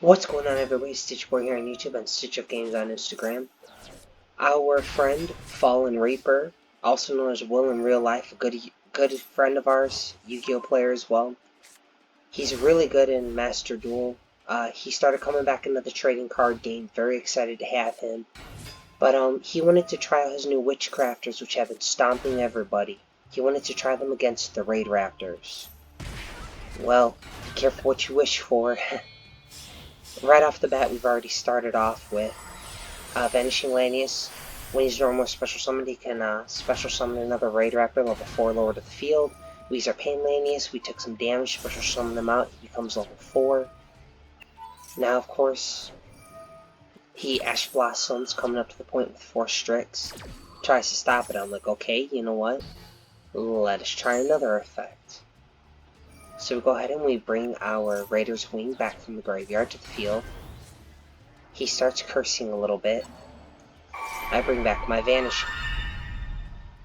What's going on, everybody? Stitch Boy here on YouTube and Stitch Up Games on Instagram. Our friend, Fallen Reaper, also known as Will in real life, a good friend of ours, Yu-Gi-Oh player as well. He's really good in Master Duel. He started coming back into the trading card game. Very excited to have him. But he wanted to try out his new Witchcrafters, which have been stomping everybody. He wanted to try them against the Raid Raptors. Well, be careful what you wish for. Right off the bat, we've already started off with Vanishing Lanius. When he's normal special summoned, he can special summon another Raid Raptor level 4 lower to the field. We use our Pain Lanius, we took some damage, special summon him out, he becomes level 4. Now, of course, he Ash Blossoms, coming up to the point with 4 Strix. Tries to stop it. I'm like, okay, you know what? Let us try another effect. So we go ahead and we bring our Raider's Wing back from the graveyard to the field. He starts cursing a little bit. I bring back my Vanishing.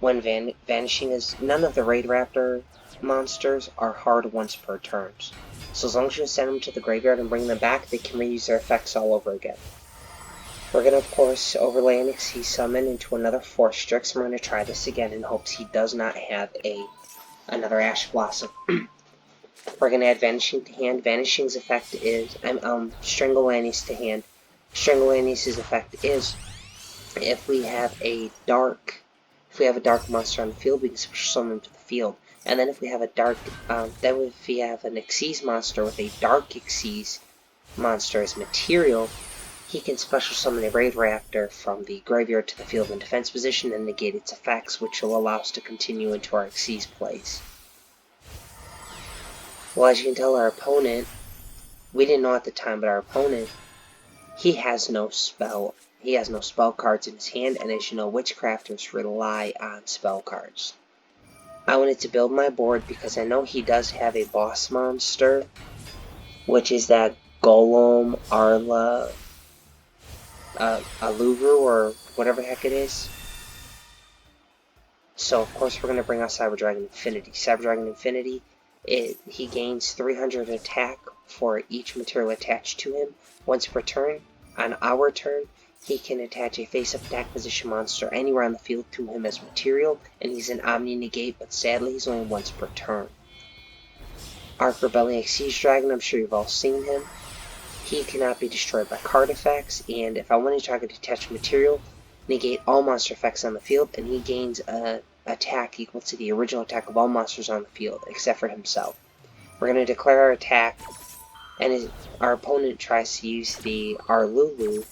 When Vanishing is, none of the Raid Raptor monsters are hard once per turn. So as long as you send them to the graveyard and bring them back, they can reuse their effects all over again. We're going to, of course, overlay an Exceed Summon into another 4 Strix. We're going to try this again in hopes he does not have another Ash Blossom. We're going to add Vanishing to hand. Vanishing's effect is, Strangle Lanius to hand. Strangle Lanius' effect is, if we have a dark monster on the field, we can special summon him to the field. And then if we have a dark, if we have an Xyz monster with a dark Xyz monster as material, he can special summon a Raid Raptor from the graveyard to the field in defense position and negate its effects, which will allow us to continue into our Xyz plays. Well, as you can tell, our opponent, we didn't know at the time, but our opponent, he has no spell cards in his hand, and as you know, Witchcrafters rely on spell cards. I wanted to build my board because I know he does have a boss monster, which is that Golem, Arla, Aluru, or whatever the heck it is. So, of course, we're going to bring out Cyber Dragon Infinity. Cyber Dragon Infinity, he gains 300 attack for each material attached to him once per turn. On our turn, he can attach a face-up attack position monster anywhere on the field to him as material, and he's an Omni-Negate, but sadly he's only once per turn. Arc Rebellion Exceed Dragon, I'm sure you've all seen him. He cannot be destroyed by card effects, and if I want to target detach material, negate all monster effects on the field, and he gains an attack equal to the original attack of all monsters on the field, except for himself. We're going to declare our attack, and our opponent tries to use the Aruru,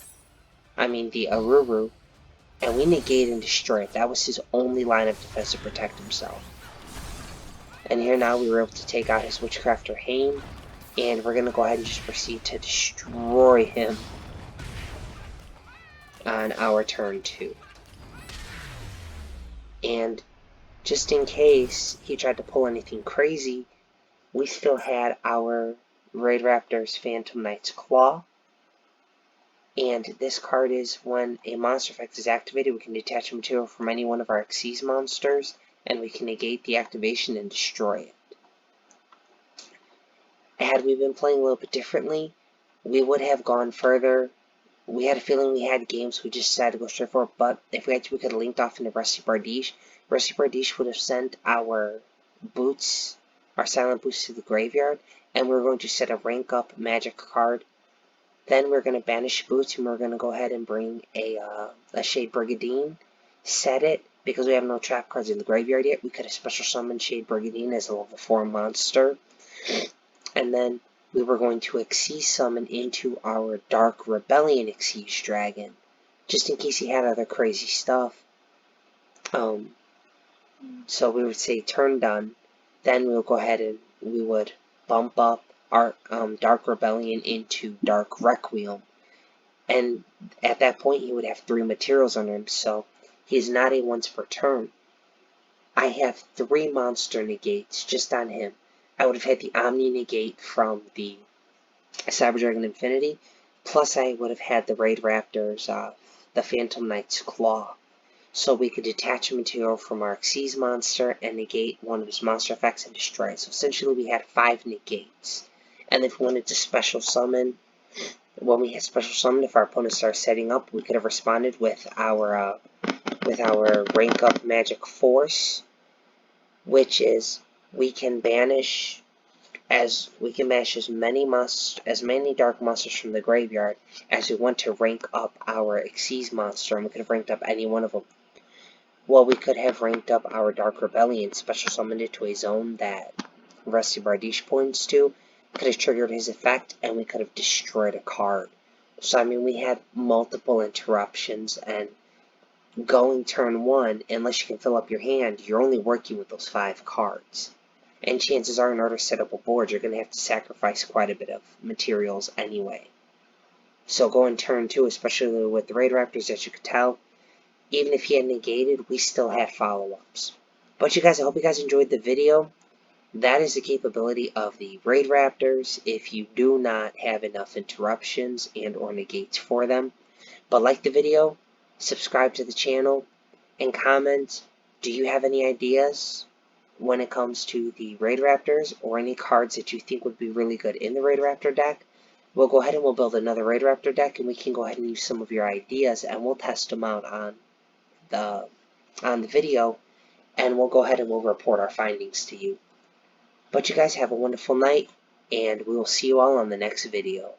and we negate and destroy it. That was his only line of defense to protect himself. And here now we were able to take out his Witchcrafter Hain, and we're going to go ahead and just proceed to destroy him on our turn 2. And just in case he tried to pull anything crazy, we still had our Raid Raptor's Phantom Knight's Claw. And this card is when a monster effect is activated, we can detach a material from any one of our Xyz monsters, and we can negate the activation and destroy it. Had we been playing a little bit differently, we would have gone further. We had a feeling we had games, we just decided to go straight for it, but if we had to, we could have linked off into Rusty Bardiche. Rusty Bardiche would have sent our boots, our silent boots, to the graveyard, and we were going to set a rank up magic card. Then we're going to banish boots, and we're going to go ahead and bring a Shade Brigadine, set it. Because we have no trap cards in the graveyard yet, we could have special summoned Shade Brigadine as a level 4 monster. And then we were going to Xyz summon into our Dark Rebellion Exceed Dragon, just in case he had other crazy stuff. So we would say turn done. Then we'll go ahead and we would bump up our Dark Rebellion into Dark Requiem. And at that point, he would have 3 materials under him, so he's not a once per turn. I have 3 monster negates just on him. I would have had the Omni negate from the Cyber Dragon Infinity, plus I would have had the Raid Raptor's, the Phantom Knight's Claw. So we could detach a material from our Xyz monster and negate one of his monster effects and destroy it. So essentially we had 5 negates. And if we wanted to special summon When we hit special summon, if our opponent starts setting up, we could have responded with our rank up magic force, which is we can banish as many dark monsters from the graveyard as we want to rank up our Xyz monster, and we could have ranked up any one of them. Well, we could have ranked up our Dark Rebellion, special summoned it to a zone that Rusty Bardiche points to, could have triggered his effect, and we could have destroyed a card. So, I mean, we had multiple interruptions, and going turn 1, unless you can fill up your hand, you're only working with those 5 cards. And chances are, in order to set up a board, you're going to have to sacrifice quite a bit of materials anyway. So going turn 2, especially with the Raid Raptors, as you could tell, even if he had negated, we still had follow-ups. But you guys, I hope you guys enjoyed the video. That is the capability of the Raid Raptors if you do not have enough interruptions and or negates for them. But like the video, subscribe to the channel, and comment, do you have any ideas when it comes to the Raid Raptors or any cards that you think would be really good in the Raid Raptor deck? We'll go ahead and we'll build another Raid Raptor deck, and we can go ahead and use some of your ideas, and we'll test them out on the video, and we'll go ahead and we'll report our findings to you. But you guys have a wonderful night, and we will see you all on the next video.